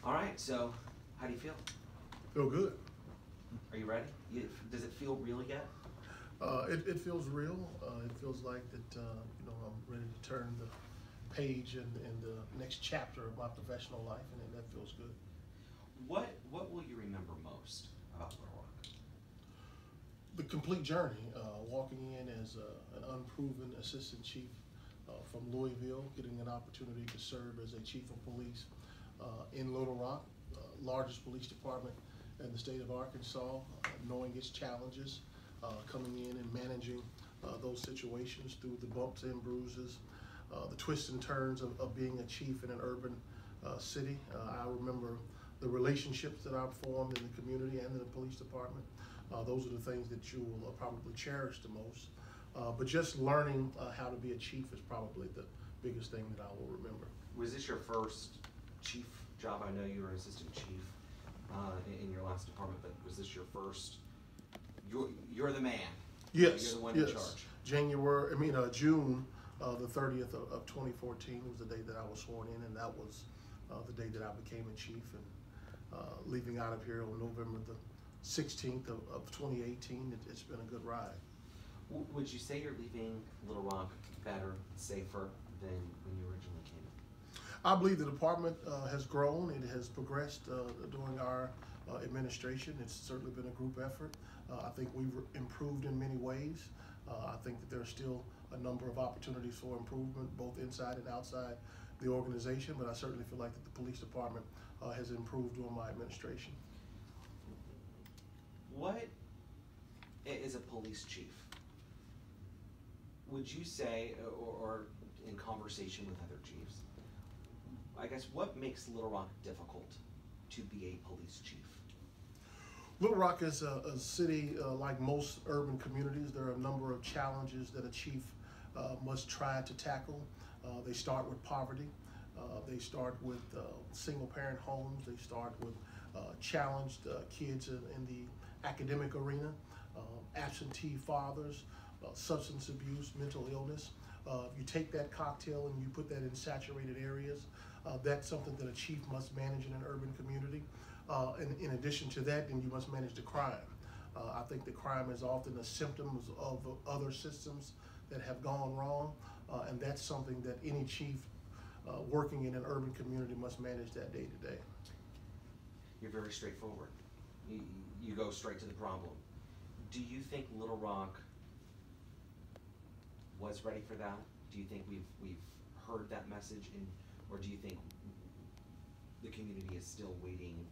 All right, so how do you feel? Feel good. Are you ready? Does it feel real yet? It feels real. It feels like that, I'm ready to turn the page in the next chapter of my professional life, and that feels good. What will you remember most about Little Rock? The complete journey, walking in as an unproven assistant chief from Louisville, getting an opportunity to serve as a chief of police in Little Rock, largest police department in the state of Arkansas, knowing its challenges, coming in and managing those situations through the bumps and bruises, the twists and turns of being a chief in an urban city. I remember the relationships that I've formed in the community and in the police department. Those are the things that you will probably cherish the most. But just learning how to be a chief is probably the biggest thing that I will remember. Was this your first chief job? I know you were an assistant chief in your last department, but was this your first? You're the man. Yes. You're the one in charge. June the 30th of 2014 was the day that I was sworn in, and that was the day that I became a chief. And leaving out of here on November the 16th of 2018, it's been a good ride. Would you say you're leaving Little Rock better, safer than when you originally came in? I believe the department has grown. It has progressed during our administration. It's certainly been a group effort. I think we've improved in many ways. I think that there's still a number of opportunities for improvement, both inside and outside the organization, but I certainly feel like that the police department has improved during my administration. What is a police chief? Would you say, or in conversation with other chiefs, I guess what makes Little Rock difficult to be a police chief? Little Rock is a city like most urban communities. There are a number of challenges that a chief must try to tackle. They start with poverty. They start with single parent homes. They start with challenged kids in the academic arena, absentee fathers, substance abuse, mental illness. If you take that cocktail and you put that in saturated areas, that's something that a chief must manage in an urban community. And in addition to that, then you must manage the crime. I think the crime is often a symptom of other systems that have gone wrong, and that's something that any chief working in an urban community must manage that day to day. You're very straightforward. You go straight to the problem. Do you think Little Rock was ready for that? Do you think we've heard that message, or do you think the community is still waiting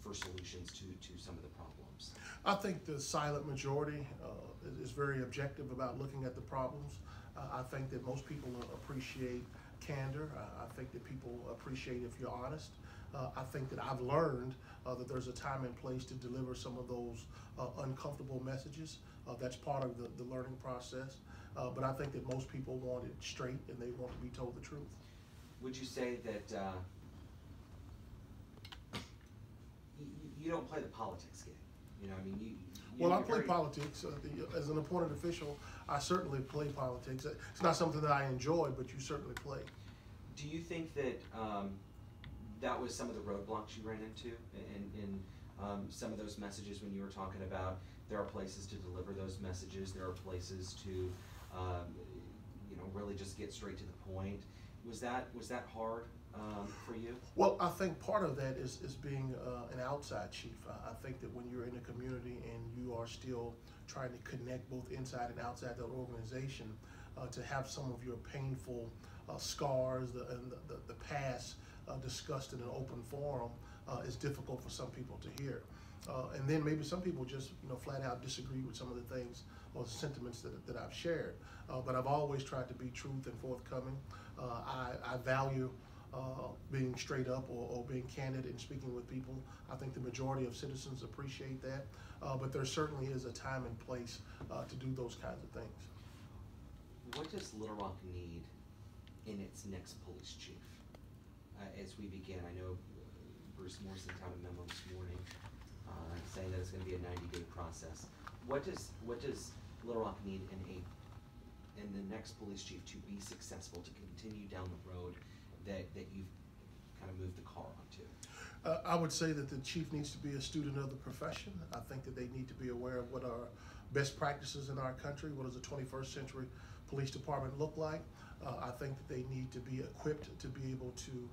for solutions to some of the problems? I think the silent majority is very objective about looking at the problems. I think that most people appreciate candor. I think that people appreciate if you're honest. I think that I've learned that there's a time and place to deliver some of those uncomfortable messages. That's part of the learning process. But I think that most people want it straight and they want to be told the truth. Would you say that you don't play the politics game? You know, I mean, Well, I play politics. As an appointed official, I certainly play politics. It's not something that I enjoy, but you certainly play. Do you think that that was some of the roadblocks you ran into in some of those messages when you were talking about there are places to deliver those messages, there are places to really just get straight to the point? Was that hard for you? Well, I think part of that is being an outside chief. I think that when you're in a community and you are still trying to connect both inside and outside that organization, to have some of your painful scars and the past discussed in an open forum is difficult for some people to hear. And then maybe some people just flat out disagree with some of the things or the sentiments that I've shared. But I've always tried to be truth and forthcoming. I value being straight up or being candid and speaking with people. I think the majority of citizens appreciate that, but there certainly is a time and place to do those kinds of things. What does Little Rock need in its next police chief? As we begin, I know Bruce Moore sent out a memo this morning saying that it's going to be a 90-day process. What does Little Rock need in the next police chief to be successful, to continue down the road that you've kind of move the car onto? I would say that the chief needs to be a student of the profession. I think that they need to be aware of what are best practices in our country. What does a 21st century police department look like? I think that they need to be equipped to be able to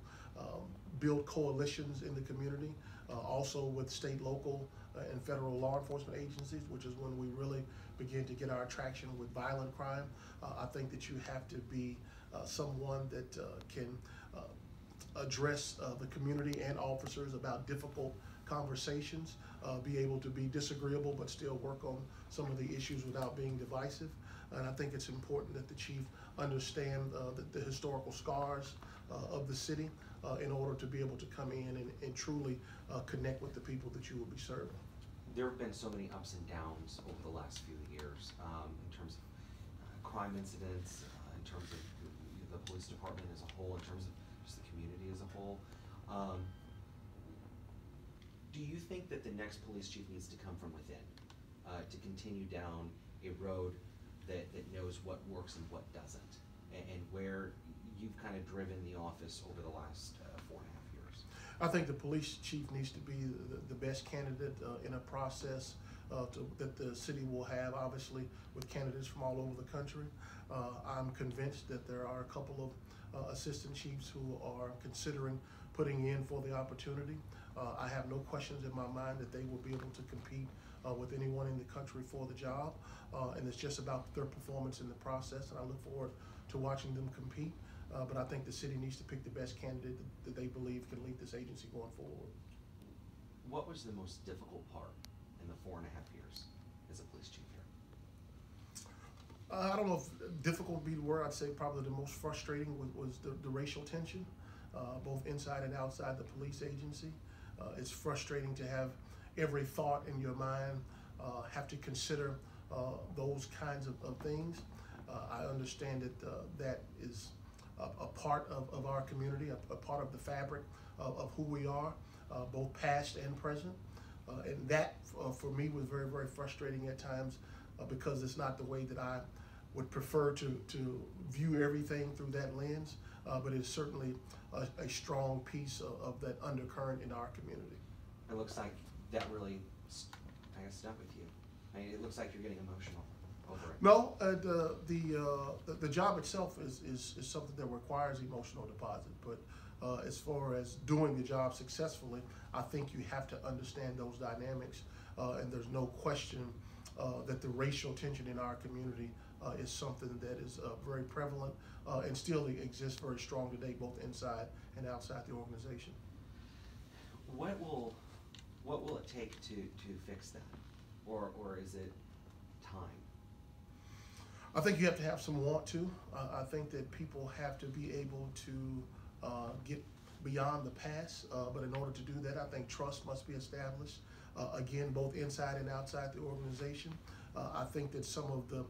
build coalitions in the community, also with state, local, and federal law enforcement agencies, which is when we really begin to get our traction with violent crime. I think that you have to be someone that can address the community and officers about difficult conversations, be able to be disagreeable but still work on some of the issues without being divisive. And I think it's important that the chief understand the historical scars of the city in order to be able to come in and truly connect with the people that you will be serving. There have been so many ups and downs over the last few years in terms of crime incidents, in terms of the police department as a whole, in terms of just the community as a whole. Do you think that the next police chief needs to come from within to continue down a road that knows what works and what doesn't, and where you've kind of driven the office over the last 4.5 years? I think the police chief needs to be the best candidate in a process that the city will have, obviously, with candidates from all over the country. I'm convinced that there are a couple of assistant chiefs who are considering putting in for the opportunity. I have no questions in my mind that they will be able to compete with anyone in the country for the job, and it's just about their performance in the process, and I look forward to watching them compete. But I think the city needs to pick the best candidate that they believe can lead this agency going forward. What was the most difficult part in the 4.5 years as a police chief here? I don't know if difficult would be the word. I'd say probably the most frustrating was the racial tension, both inside and outside the police agency. It's frustrating to have every thought in your mind have to consider those kinds of things. I understand that that is a part of our community, a part of the fabric of who we are, both past and present. And that, for me, was very, very frustrating at times because it's not the way that I would prefer to view everything through that lens, but it's certainly a strong piece of that undercurrent in our community. It looks like that really kind of stuck with you. I mean, it looks like you're getting emotional over it. No, the job itself is something that requires emotional deposit, but as far as doing the job successfully, I think you have to understand those dynamics, and there's no question that the racial tension in our community is something that is very prevalent and still exists very strong today, both inside and outside the organization. What will it take to fix that, or is it time? I think you have to have some want to. I think that people have to be able to get beyond the past, but in order to do that, I think trust must be established, again, both inside and outside the organization. I think that some of the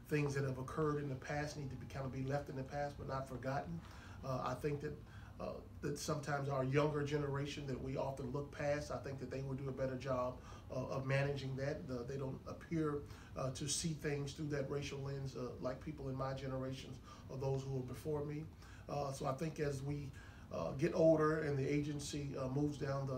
things that have occurred in the past need to be left in the past but not forgotten. I think that sometimes our younger generation that we often look past, I think that they will do a better job of managing that. They don't appear to see things through that racial lens like people in my generations or those who were before me. So I think as we get older and the agency moves down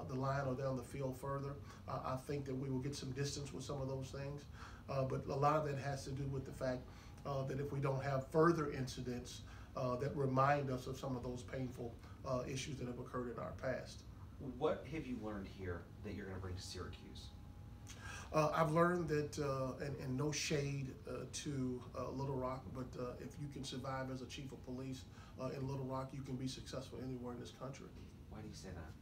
the line or down the field further, I think that we will get some distance with some of those things. But a lot of that has to do with the fact that if we don't have further incidents that remind us of some of those painful issues that have occurred in our past. What have you learned here that you're going to bring to Syracuse? I've learned that, and no shade to Little Rock, but if you can survive as a chief of police in Little Rock, you can be successful anywhere in this country. Why do you say that?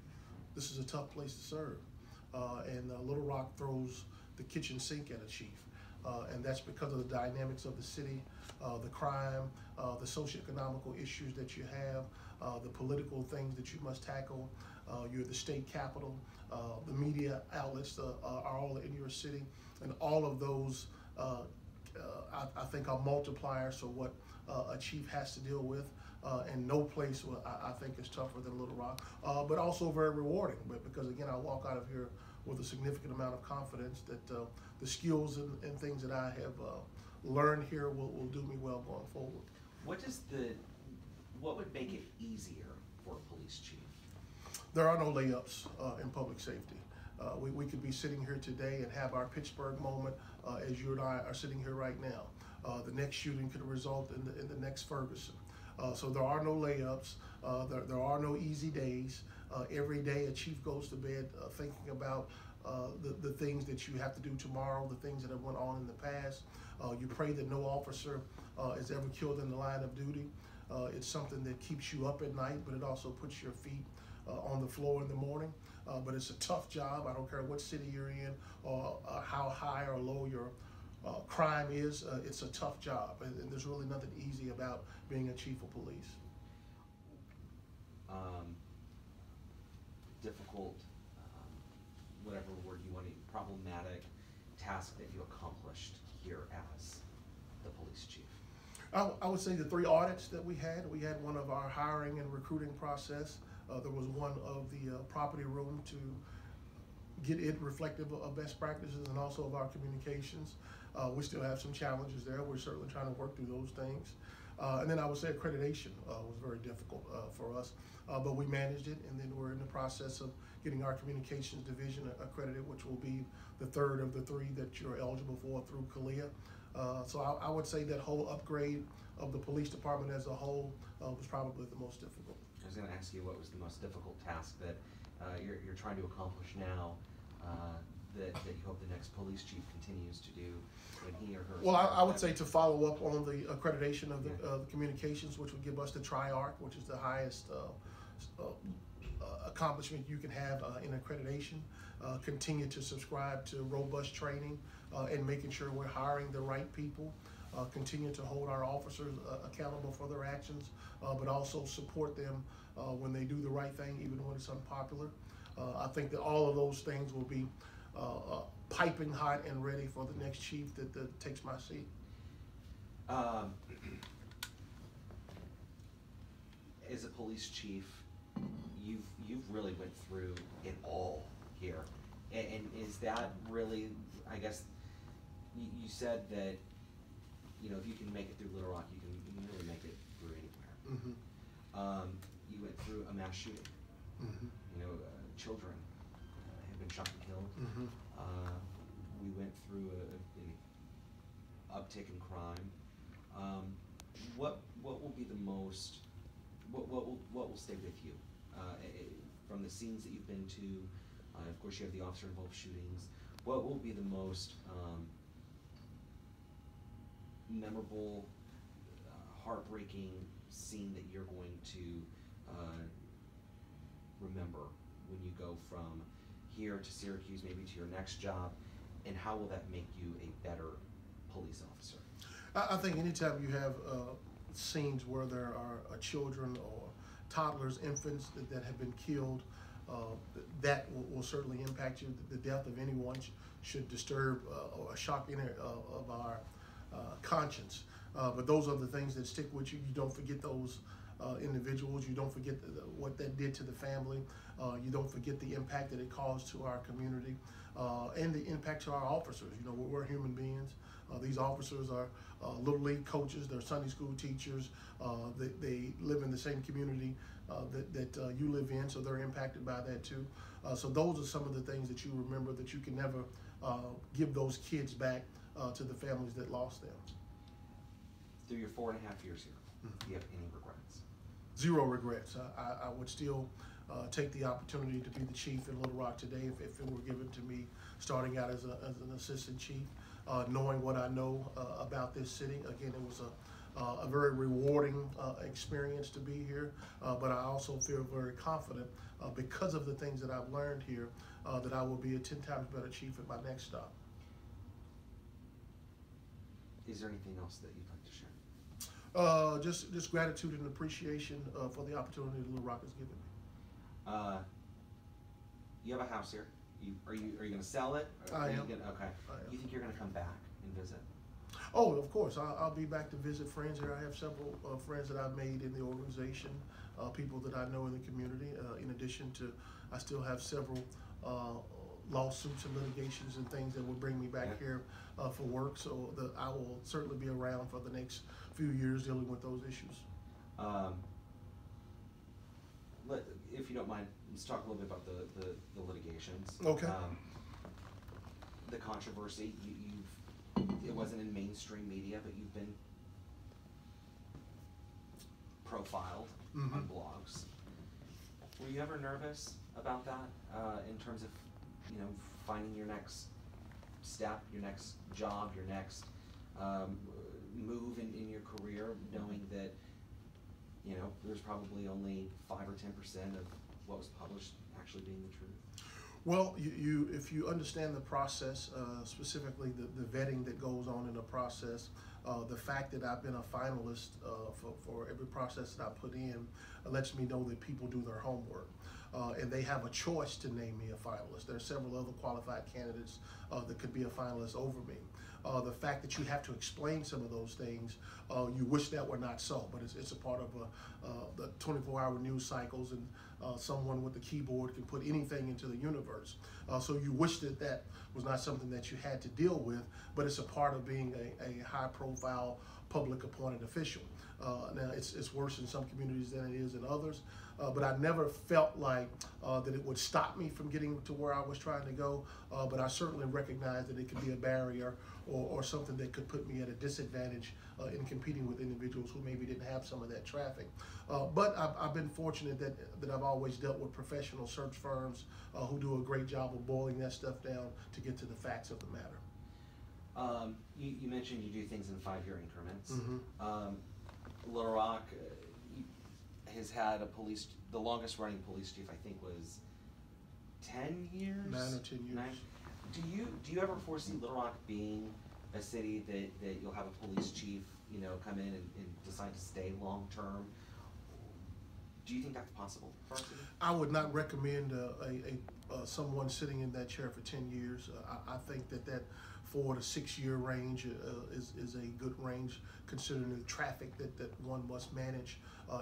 This is a tough place to serve, and Little Rock throws the kitchen sink at a chief. And that's because of the dynamics of the city, the crime, the socioeconomical issues that you have, the political things that you must tackle. You're the state capital, the media outlets are all in your city, and all of those I think are multipliers for what a chief has to deal with. And no place I think is tougher than Little Rock, but also very rewarding. But because again, I walk out of here with a significant amount of confidence that the skills and things that I have learned here will do me well going forward. What would make it easier for a police chief? There are no layups in public safety. We could be sitting here today and have our Pittsburgh moment as you and I are sitting here right now. The next shooting could result in the next Ferguson. So there are no layups. There are no easy days. Every day a chief goes to bed thinking about the things that you have to do tomorrow, the things that have went on in the past. You pray that no officer is ever killed in the line of duty. It's something that keeps you up at night, but it also puts your feet on the floor in the morning. But it's a tough job. I don't care what city you're in or how high or low your crime is. It's a tough job, and there's really nothing easy about being a chief of police. Difficult, whatever word you want to, problematic task that you accomplished here as the police chief? I would say the 3 audits that we had one of our hiring and recruiting process. There was one of the property room to get it reflective of best practices and also of our communications. We still have some challenges there. We're certainly trying to work through those things. And then I would say accreditation was very difficult for us, but we managed it, and then we're in the process of getting our communications division accredited, which will be the 3rd of the 3 that you're eligible for through CALEA. So I would say that whole upgrade of the police department as a whole was probably the most difficult. I was going to ask you what was the most difficult task that you're trying to accomplish now that you hope the next police chief continues to do when he or her. Well, I would say to follow up on the accreditation of the communications, which would give us the TRIARC, which is the highest accomplishment you can have in accreditation. Continue to subscribe to robust training and making sure we're hiring the right people. Continue to hold our officers accountable for their actions, but also support them when they do the right thing, even when it's unpopular. I think that all of those things will be piping hot and ready for the next chief that takes my seat. As a police chief, you've really went through it all here, and is that really, I guess, you said that, you know, if you can make it through Little Rock, you can really make it through anywhere. Mm-hmm. You went through a mass shooting. Mm-hmm. You know, children have been shot and killed. Mm-hmm. We went through an uptick in crime. What will be the most? What will stay with you from the scenes that you've been to? Of course, you have the officer-involved shootings. What will be the most memorable, heartbreaking scene that you're going to remember when you go from here to Syracuse, maybe to your next job, and how will that make you a better police officer? I think anytime you have scenes where there are children or toddlers, infants that have been killed, that will certainly impact you. The death of anyone should disturb or shock any of our conscience. But those are the things that stick with you. You don't forget those individuals. You don't forget what that did to the family. You don't forget the impact that it caused to our community and the impact to our officers. You know, we're human beings. These officers are Little League coaches. They're Sunday school teachers. They live in the same community that you live in, so they're impacted by that too. So those are some of the things that you remember that you can never give those kids back to the families that lost them. Through your 4.5 years here, do you have any regrets? 0 regrets. I would still take the opportunity to be the chief in Little Rock today if it were given to me starting out as an assistant chief, knowing what I know about this city. Again, it was a very rewarding experience to be here, but I also feel very confident because of the things that I've learned here that I will be a 10 times better chief at my next stop. Is there anything else that you'd like to share? Just gratitude and appreciation for the opportunity Little Rock has given me. You have a house here. Are you going to sell it? I am. Okay. I am. You think you're going to come back and visit? Oh, of course. I'll be back to visit friends here. I have several friends that I've made in the organization, people that I know in the community. In addition to, I still have several lawsuits and litigations and things that will bring me back here for work. So I will certainly be around for the next few years dealing with those issues. if you don't mind, let's talk a little bit about the litigations. Okay. The controversy, it wasn't in mainstream media, but you've been profiled on blogs. Were you ever nervous about that, in terms of, finding your next step, your next job, your next move in your career, knowing that, there's probably only 5 or 10% of what was published actually being the truth? Well, if you understand the process, specifically the vetting that goes on in the process, the fact that I've been a finalist for every process that I put in lets me know that people do their homework. And they have a choice to name me a finalist. There are several other qualified candidates that could be a finalist over me. The fact that you have to explain some of those things, you wish that were not so, but it's a part of the 24-hour news cycles, and someone with a keyboard can put anything into the universe. So you wish that that was not something that you had to deal with, but it's a part of being a high-profile public appointed official. Now, it's worse in some communities than it is in others, but I never felt like that it would stop me from getting to where I was trying to go, but I certainly recognize that it could be a barrier or something that could put me at a disadvantage in competing with individuals who maybe didn't have some of that traffic. But I've been fortunate that I've always dealt with professional search firms who do a great job of boiling that stuff down to get to the facts of the matter. You mentioned you do things in 5-year increments. Little Rock has had the longest running police chief, I think, was 10 years? 9 or 10 years. Do you ever foresee Little Rock being a city that you'll have a police chief, come in and decide to stay long term? Do you think that's possible for our city? I would not recommend someone sitting in that chair for 10 years. I think that 4 to 6 year range is a good range, considering the traffic that one must manage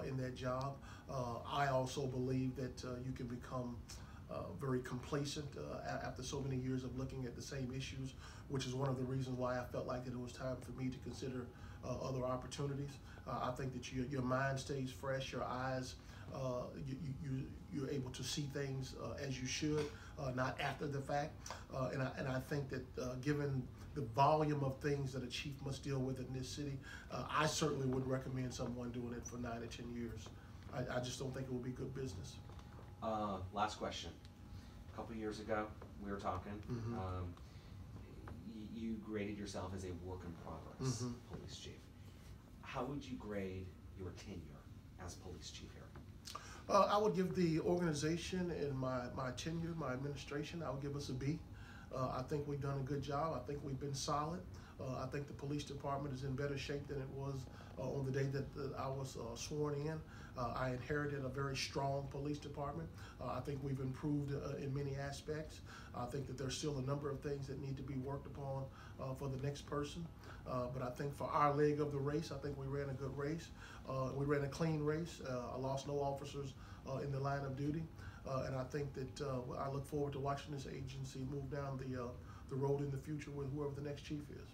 in that job. I also believe that you can become very complacent after so many years of looking at the same issues, which is one of the reasons why I felt like that it was time for me to consider other opportunities. I think that your mind stays fresh, your eyes, you're able to see things as you should, not after the fact. And I think that given the volume of things that a chief must deal with in this city, I certainly wouldn't recommend someone doing it for 9 or 10 years. I just don't think it would be good business. Last question. A couple years ago, we were talking. You graded yourself as a work in progress police chief. How would you grade your tenure as police chief here? I would give the organization and my tenure, my administration, I would give us a B. I think we've done a good job. I think we've been solid. I think the police department is in better shape than it was on the day that I was sworn in. I inherited a very strong police department. I think we've improved in many aspects. I think that there's still a number of things that need to be worked upon for the next person. But I think for our leg of the race, I think we ran a good race. We ran a clean race. I lost no officers in the line of duty. And I think that I look forward to watching this agency move down the road in the future with whoever the next chief is.